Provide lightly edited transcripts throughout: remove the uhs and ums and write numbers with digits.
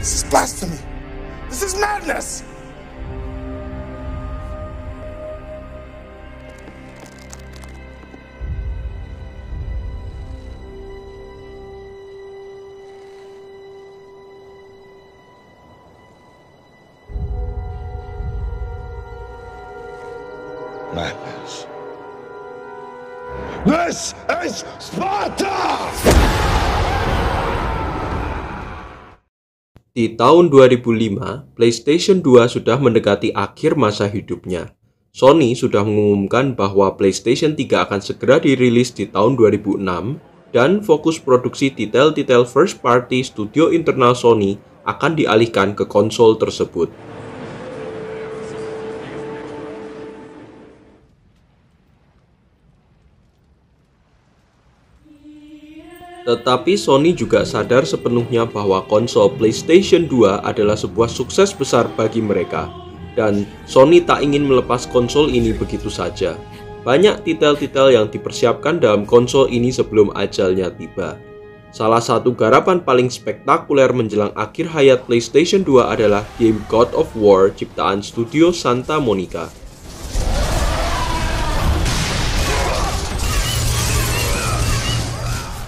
This is blasphemy. This is madness. Madness. This is Sparta! Di tahun 2005, PlayStation 2 sudah mendekati akhir masa hidupnya. Sony sudah mengumumkan bahwa PlayStation 3 akan segera dirilis di tahun 2006 dan fokus produksi titel-titel first party studio internal Sony akan dialihkan ke konsol tersebut. Tetapi Sony juga sadar sepenuhnya bahwa konsol PlayStation 2 adalah sebuah sukses besar bagi mereka. Dan Sony tak ingin melepas konsol ini begitu saja. Banyak titel-titel yang dipersiapkan dalam konsol ini sebelum ajalnya tiba. Salah satu garapan paling spektakuler menjelang akhir hayat PlayStation 2 adalah game God of War ciptaan studio Santa Monica.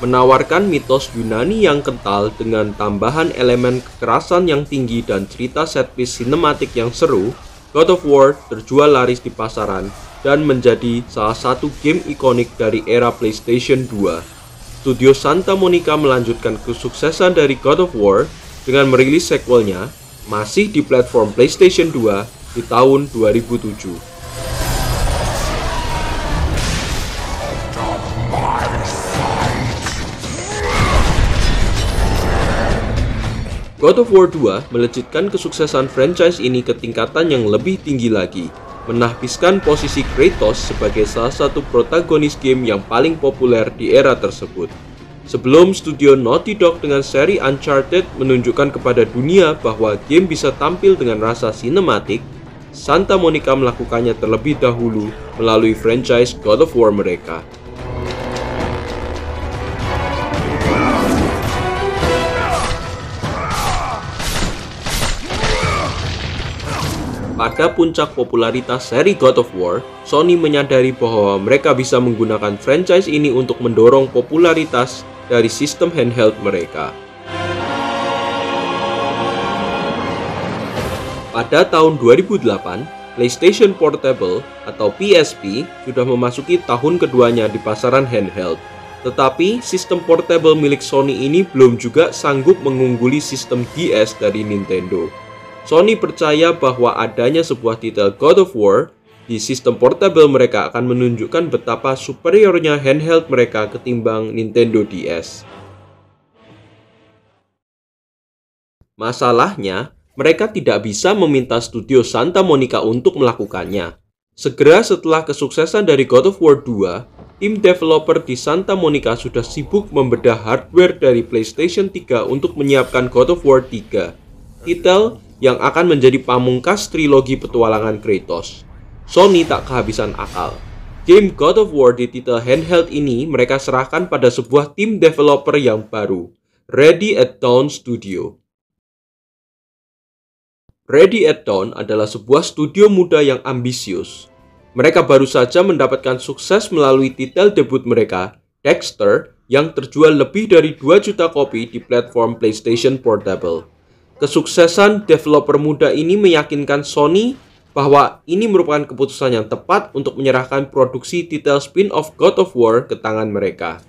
Menawarkan mitos Yunani yang kental dengan tambahan elemen kekerasan yang tinggi dan cerita setpiece sinematik yang seru, God of War terjual laris di pasaran dan menjadi salah satu game ikonik dari era PlayStation 2. Studio Santa Monica melanjutkan kesuksesan dari God of War dengan merilis sequelnya masih di platform PlayStation 2 di tahun 2007. God of War 2 melejitkan kesuksesan franchise ini ke tingkatan yang lebih tinggi lagi, menahbiskan posisi Kratos sebagai salah satu protagonis game yang paling populer di era tersebut. Sebelum studio Naughty Dog dengan seri Uncharted menunjukkan kepada dunia bahwa game bisa tampil dengan rasa sinematik, Santa Monica melakukannya terlebih dahulu melalui franchise God of War mereka. Pada puncak popularitas seri God of War, Sony menyadari bahwa mereka bisa menggunakan franchise ini untuk mendorong popularitas dari sistem handheld mereka. Pada tahun 2008, PlayStation Portable atau PSP sudah memasuki tahun keduanya di pasaran handheld. Tetapi sistem portable milik Sony ini belum juga sanggup mengungguli sistem DS dari Nintendo. Sony percaya bahwa adanya sebuah titel God of War di sistem portable mereka akan menunjukkan betapa superiornya handheld mereka ketimbang Nintendo DS. Masalahnya, mereka tidak bisa meminta studio Santa Monica untuk melakukannya. Segera setelah kesuksesan dari God of War 2, tim developer di Santa Monica sudah sibuk membedah hardware dari PlayStation 3 untuk menyiapkan God of War 3, titel yang akan menjadi pamungkas trilogi petualangan Kratos. Sony tak kehabisan akal. Game God of War di titel handheld ini mereka serahkan pada sebuah tim developer yang baru, Ready at Dawn Studio. Ready at Dawn adalah sebuah studio muda yang ambisius. Mereka baru saja mendapatkan sukses melalui titel debut mereka, Dexter, yang terjual lebih dari 2 juta kopi di platform PlayStation Portable. Kesuksesan developer muda ini meyakinkan Sony bahwa ini merupakan keputusan yang tepat untuk menyerahkan produksi titel spin-off God of War ke tangan mereka.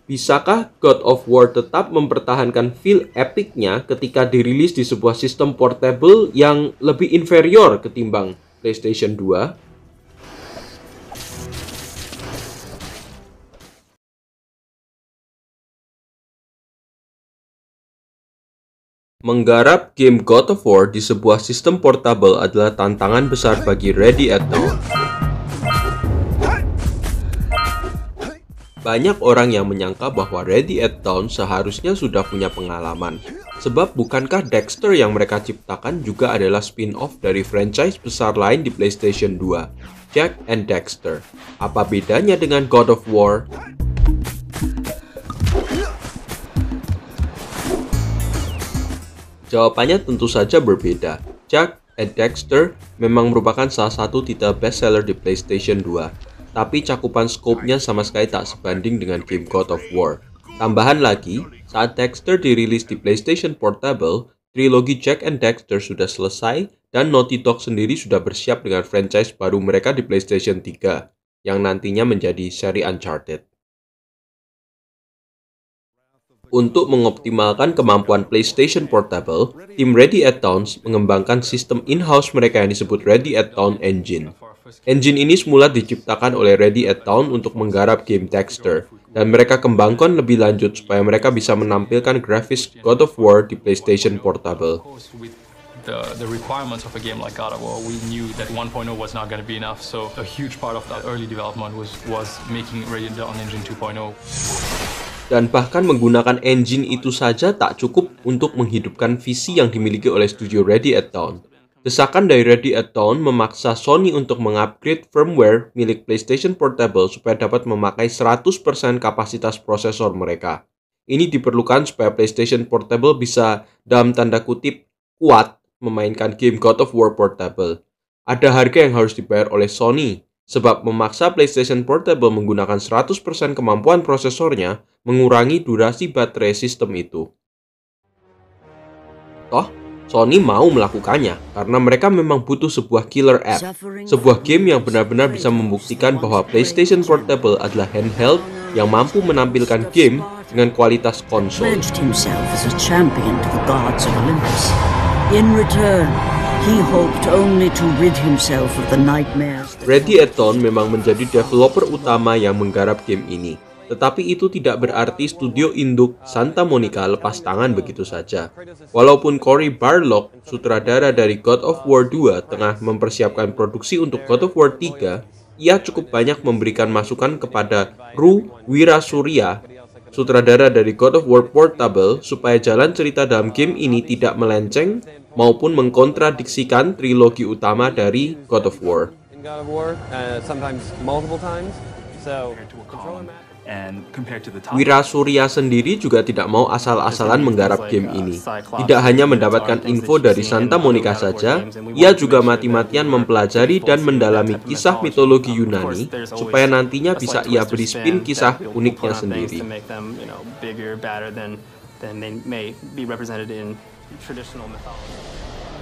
Bisakah God of War tetap mempertahankan feel epicnya ketika dirilis di sebuah sistem portable yang lebih inferior ketimbang PlayStation 2? Menggarap game God of War di sebuah sistem portable adalah tantangan besar bagi Ready at Dawn. Banyak orang yang menyangka bahwa Ready at Dawn seharusnya sudah punya pengalaman. Sebab bukankah Dexter yang mereka ciptakan juga adalah spin-off dari franchise besar lain di PlayStation 2, Jak and Daxter? Apa bedanya dengan God of War? Jawabannya tentu saja berbeda. Jak and Daxter memang merupakan salah satu titel bestseller di PlayStation 2, tapi cakupan scope-nya sama sekali tak sebanding dengan game God of War. Tambahan lagi, saat Daxter dirilis di PlayStation Portable, trilogi Jak and Daxter sudah selesai dan Naughty Dog sendiri sudah bersiap dengan franchise baru mereka di PlayStation 3, yang nantinya menjadi seri Uncharted. Untuk mengoptimalkan kemampuan PlayStation Portable, tim Ready at Dawn mengembangkan sistem in-house mereka yang disebut Ready at Dawn Engine. Engine ini semula diciptakan oleh Ready at Dawn untuk menggarap game Daxter, dan mereka kembangkan lebih lanjut supaya mereka bisa menampilkan grafis God of War di PlayStation Portable. The requirements of a game like God of War, we knew that 1.0 was not going to be enough, so a huge part of that early development was making Ready at Dawn Engine 2.0. Dan bahkan menggunakan engine itu saja tak cukup untuk menghidupkan visi yang dimiliki oleh studio Ready at Dawn. Desakan dari Ready at Dawn memaksa Sony untuk mengupgrade firmware milik PlayStation Portable supaya dapat memakai 100% kapasitas prosesor mereka. Ini diperlukan supaya PlayStation Portable bisa, dalam tanda kutip, kuat memainkan game God of War Portable. Ada harga yang harus dibayar oleh Sony, sebab memaksa PlayStation Portable menggunakan 100% kemampuan prosesornya mengurangi durasi baterai sistem itu. Toh, Sony mau melakukannya karena mereka memang butuh sebuah killer app, sebuah game yang benar-benar bisa membuktikan bahwa PlayStation Portable adalah handheld yang mampu menampilkan game dengan kualitas konsol. In return, he hoped only to rid himself of the nightmares. Ready at Dawn memang menjadi developer utama yang menggarap game ini. Tetapi itu tidak berarti studio induk Santa Monica lepas tangan begitu saja. Walaupun Cory Barlog, sutradara dari God of War 2, tengah mempersiapkan produksi untuk God of War 3, ia cukup banyak memberikan masukan kepada Ru Wirasuria, sutradara dari God of War Portable, supaya jalan cerita dalam game ini tidak melenceng maupun mengkontradiksikan trilogi utama dari God of War. Wirasuria sendiri juga tidak mau asal-asalan menggarap game ini. Tidak hanya mendapatkan info dari Santa Monica saja, ia juga mati-matian mempelajari dan mendalami kisah mitologi Yunani supaya nantinya bisa ia beri spin kisah uniknya sendiri.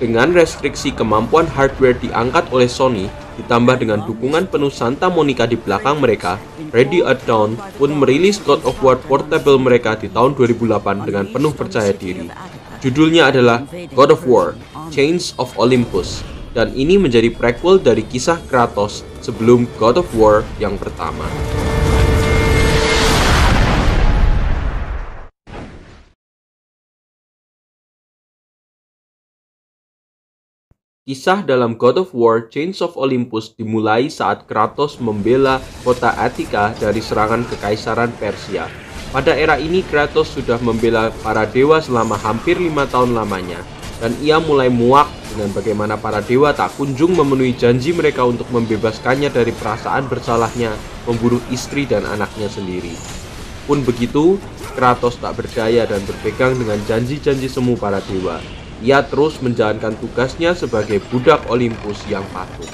Dengan restriksi kemampuan hardware diangkat oleh Sony, ditambah dengan dukungan penuh Santa Monica di belakang mereka, Ready at Dawn pun merilis God of War Portable mereka di tahun 2008 dengan penuh percaya diri. Judulnya adalah God of War, Chains of Olympus, dan ini menjadi prequel dari kisah Kratos sebelum God of War yang pertama. Kisah dalam God of War Chains of Olympus dimulai saat Kratos membela kota Attika dari serangan kekaisaran Persia. Pada era ini Kratos sudah membela para dewa selama hampir 5 tahun lamanya, dan ia mulai muak dengan bagaimana para dewa tak kunjung memenuhi janji mereka untuk membebaskannya dari perasaan bersalahnya membunuh istri dan anaknya sendiri. Pun begitu, Kratos tak berdaya dan berpegang dengan janji-janji semu para dewa. Ia terus menjalankan tugasnya sebagai budak Olympus yang patuh.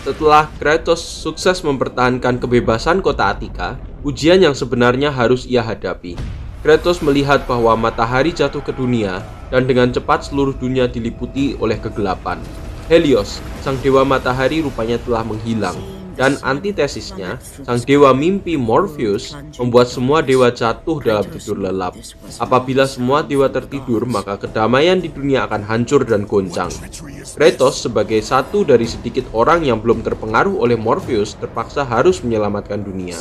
Setelah Kratos sukses mempertahankan kebebasan kota Attika, ujian yang sebenarnya harus ia hadapi. Kratos melihat bahwa matahari jatuh ke dunia dan dengan cepat seluruh dunia diliputi oleh kegelapan. Helios, sang dewa matahari, rupanya telah menghilang, dan antitesisnya, sang dewa mimpi Morpheus membuat semua dewa jatuh dalam tidur lelap. Apabila semua dewa tertidur, maka kedamaian di dunia akan hancur dan goncang. Kratos, sebagai satu dari sedikit orang yang belum terpengaruh oleh Morpheus, terpaksa harus menyelamatkan dunia.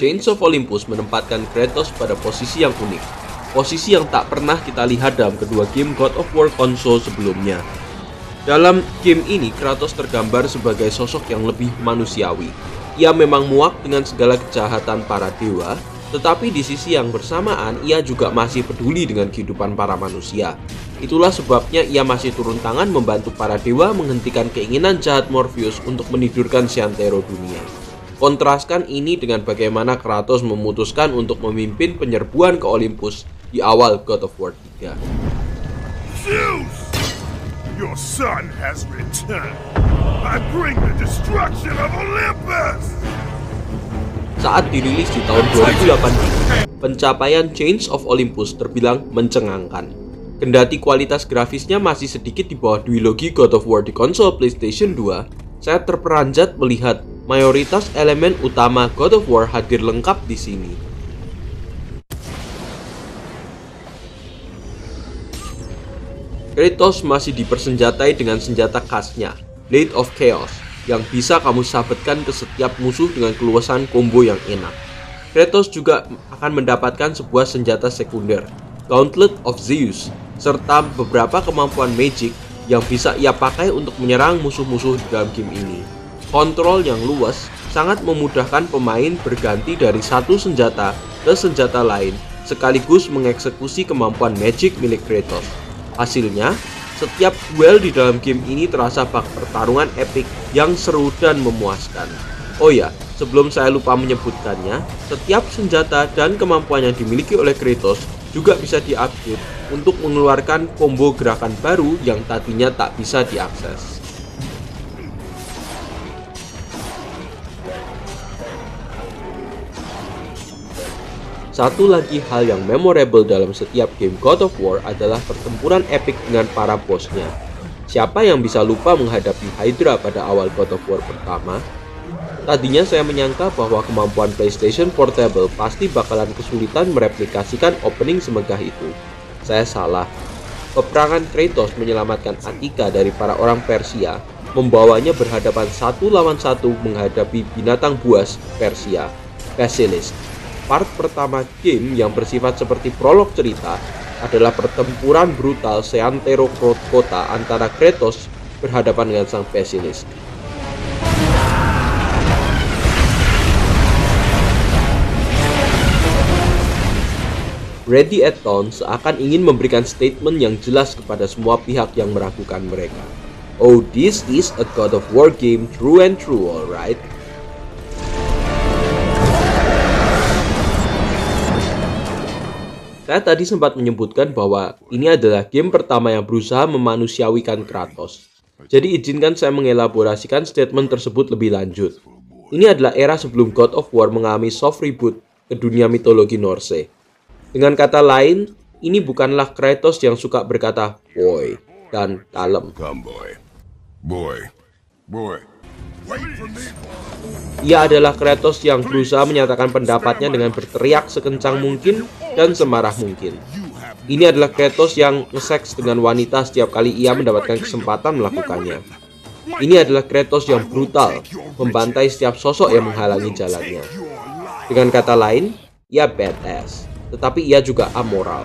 Chains of Olympus menempatkan Kratos pada posisi yang unik. Posisi yang tak pernah kita lihat dalam kedua game God of War konsol sebelumnya. Dalam game ini, Kratos tergambar sebagai sosok yang lebih manusiawi. Ia memang muak dengan segala kejahatan para dewa, Tetapi di sisi yang bersamaan, ia juga masih peduli dengan kehidupan para manusia. Itulah sebabnya ia masih turun tangan membantu para dewa menghentikan keinginan jahat Morpheus untuk menidurkan si antero dunia. Kontraskan ini dengan bagaimana Kratos memutuskan untuk memimpin penyerbuan ke Olympus di awal God of War 3. Zeus! Your son has returned. I bring the destruction of Olympus! Saat dirilis di tahun 2008, pencapaian Chains of Olympus terbilang mencengangkan. Kendati kualitas grafisnya masih sedikit di bawah duologi God of War di konsol PlayStation 2, saya terperanjat melihat mayoritas elemen utama God of War hadir lengkap di sini. Kratos masih dipersenjatai dengan senjata khasnya, Blade of Chaos, yang bisa kamu sabetkan ke setiap musuh dengan keluasan combo yang enak. Kratos juga akan mendapatkan sebuah senjata sekunder, Gauntlet of Zeus, serta beberapa kemampuan magic yang bisa ia pakai untuk menyerang musuh-musuh di dalam game ini. Kontrol yang luas sangat memudahkan pemain berganti dari satu senjata ke senjata lain, sekaligus mengeksekusi kemampuan magic milik Kratos. Hasilnya, setiap duel di dalam game ini terasa bak pertarungan epik yang seru dan memuaskan. Oh ya, sebelum saya lupa menyebutkannya, setiap senjata dan kemampuan yang dimiliki oleh Kratos juga bisa di-upgrade untuk mengeluarkan combo gerakan baru yang tadinya tak bisa diakses. Satu lagi hal yang memorable dalam setiap game God of War adalah pertempuran epik dengan para bosnya. Siapa yang bisa lupa menghadapi Hydra pada awal God of War pertama? Tadinya saya menyangka bahwa kemampuan PlayStation Portable pasti bakalan kesulitan mereplikasikan opening semegah itu. Saya salah. Peperangan Kratos menyelamatkan Attika dari para orang Persia, membawanya berhadapan satu lawan satu menghadapi binatang buas Persia, Basilisk. Part pertama game yang bersifat seperti prolog cerita adalah pertempuran brutal seantero kota antara Kratos berhadapan dengan sang Basilisk. Ready at Dawn seakan ingin memberikan statement yang jelas kepada semua pihak yang meragukan mereka. Oh, this is a God of War game true and true, alright? Saya tadi sempat menyebutkan bahwa ini adalah game pertama yang berusaha memanusiawikan Kratos. Jadi izinkan saya mengelaborasikan statement tersebut lebih lanjut. Ini adalah era sebelum God of War mengalami soft reboot ke dunia mitologi Norse. Dengan kata lain, ini bukanlah Kratos yang suka berkata boy dan kalem. Come, boy. Boy. Boy. Ia adalah Kratos yang berusaha menyatakan pendapatnya dengan berteriak sekencang mungkin dan semarah mungkin. Ini adalah Kratos yang nge-seks dengan wanita setiap kali ia mendapatkan kesempatan melakukannya. Ini adalah Kratos yang brutal, membantai setiap sosok yang menghalangi jalannya. Dengan kata lain, ia badass, tetapi ia juga amoral.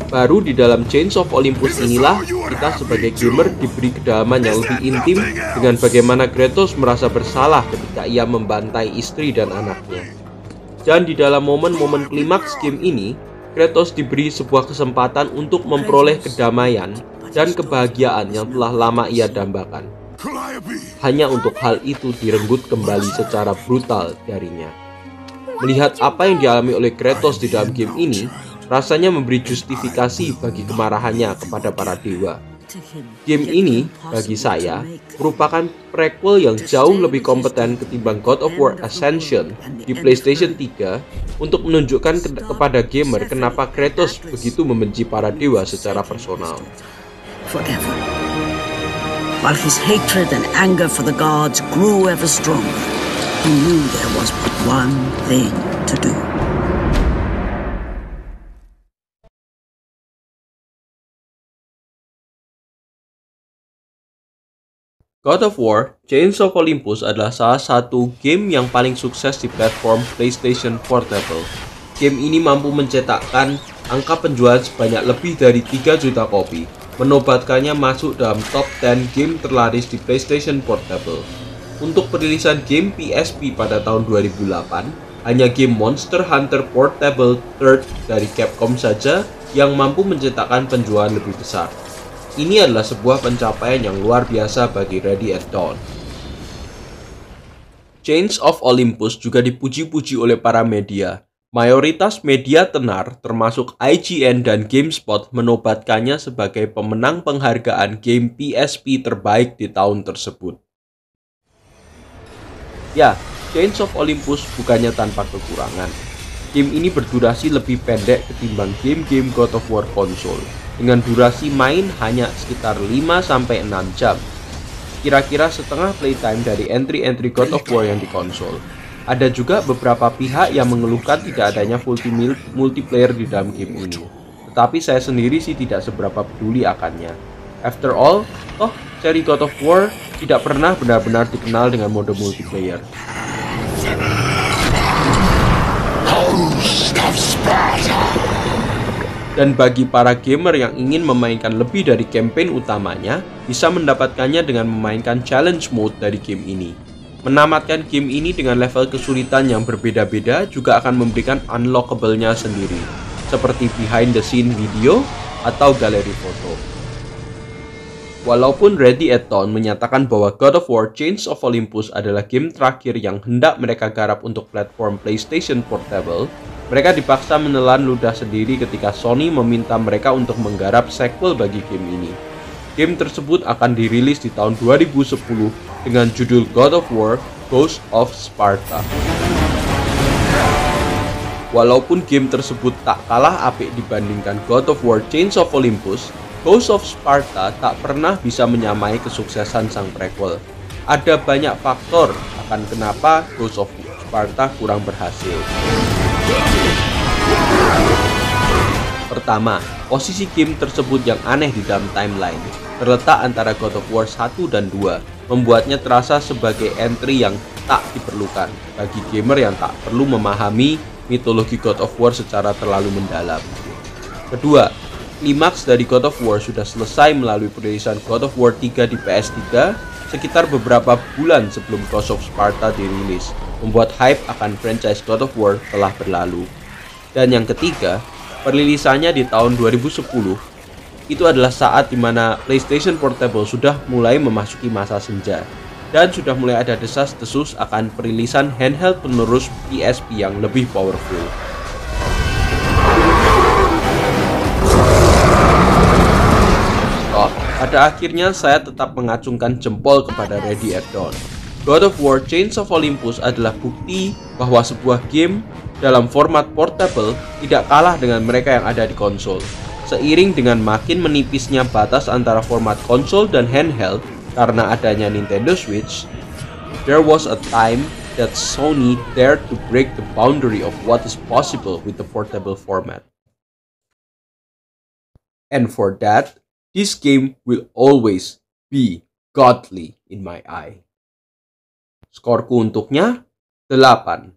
Baru di dalam Chains of Olympus inilah kita sebagai gamer diberi kedalaman yang lebih intim dengan bagaimana Kratos merasa bersalah ketika ia membantai istri dan anaknya. Dan di dalam momen-momen klimaks game ini, Kratos diberi sebuah kesempatan untuk memperoleh kedamaian dan kebahagiaan yang telah lama ia dambakan. Hanya untuk hal itu direnggut kembali secara brutal darinya. Melihat apa yang dialami oleh Kratos di dalam game ini, rasanya memberi justifikasi bagi kemarahannya kepada para dewa. Game ini, bagi saya, merupakan prequel yang jauh lebih kompeten ketimbang God of War Ascension di PlayStation 3 untuk menunjukkan kepada gamer kenapa Kratos begitu membenci para dewa secara personal. Forever. While his hatred and anger for the gods grew ever stronger, he knew there was but one thing to do. God of War Chains of Olympus adalah salah satu game yang paling sukses di platform PlayStation Portable. Game ini mampu mencetakkan angka penjualan sebanyak lebih dari 3 juta kopi, menobatkannya masuk dalam top 10 game terlaris di PlayStation Portable. Untuk perilisan game PSP pada tahun 2008, hanya game Monster Hunter Portable 3rd dari Capcom saja yang mampu mencetakkan penjualan lebih besar. Ini adalah sebuah pencapaian yang luar biasa bagi Ready at Dawn. Chains of Olympus juga dipuji-puji oleh para media. Mayoritas media tenar, termasuk IGN dan GameSpot, menobatkannya sebagai pemenang penghargaan game PSP terbaik di tahun tersebut. Ya, Chains of Olympus bukannya tanpa kekurangan. Game ini berdurasi lebih pendek ketimbang game-game God of War konsol, dengan durasi main hanya sekitar 5-6 jam. Kira-kira setengah playtime dari entry-entry God of War yang di konsol. Ada juga beberapa pihak yang mengeluhkan tidak adanya multiplayer di dalam game ini. Tetapi saya sendiri sih tidak seberapa peduli akannya. After all, toh seri God of War tidak pernah benar-benar dikenal dengan mode multiplayer. Dan bagi para gamer yang ingin memainkan lebih dari campaign utamanya, bisa mendapatkannya dengan memainkan challenge mode dari game ini. Menamatkan game ini dengan level kesulitan yang berbeda-beda juga akan memberikan unlockable-nya sendiri, seperti behind the scene video atau galeri foto. Walaupun Ready at Dawn menyatakan bahwa God of War Chains of Olympus adalah game terakhir yang hendak mereka garap untuk platform PlayStation Portable, mereka dipaksa menelan ludah sendiri ketika Sony meminta mereka untuk menggarap sequel bagi game ini. Game tersebut akan dirilis di tahun 2010 dengan judul God of War Ghost of Sparta. Walaupun game tersebut tak kalah apik dibandingkan God of War Chains of Olympus, Ghost of Sparta tak pernah bisa menyamai kesuksesan sang prequel. Ada banyak faktor akan kenapa Ghost of Sparta kurang berhasil. Pertama, posisi game tersebut yang aneh di dalam timeline, terletak antara God of War 1 dan 2, membuatnya terasa sebagai entry yang tak diperlukan bagi gamer yang tak perlu memahami mitologi God of War secara terlalu mendalam. Kedua, klimaks dari God of War sudah selesai melalui perilisan God of War 3 di PS3 sekitar beberapa bulan sebelum Ghost of Sparta dirilis, membuat hype akan franchise God of War telah berlalu. Dan yang ketiga, perilisannya di tahun 2010 itu adalah saat dimana PlayStation Portable sudah mulai memasuki masa senja dan sudah mulai ada desas-desus akan perilisan handheld penerus PSP yang lebih powerful. Pada akhirnya saya tetap mengacungkan jempol kepada Ready at Dawn. God of War Chains of Olympus adalah bukti bahwa sebuah game dalam format portable tidak kalah dengan mereka yang ada di konsol. Seiring dengan makin menipisnya batas antara format konsol dan handheld karena adanya Nintendo Switch, there was a time that Sony dared to break the boundary of what is possible with the portable format. And for that, this game will always be godly in my eye. Skorku untuknya 8.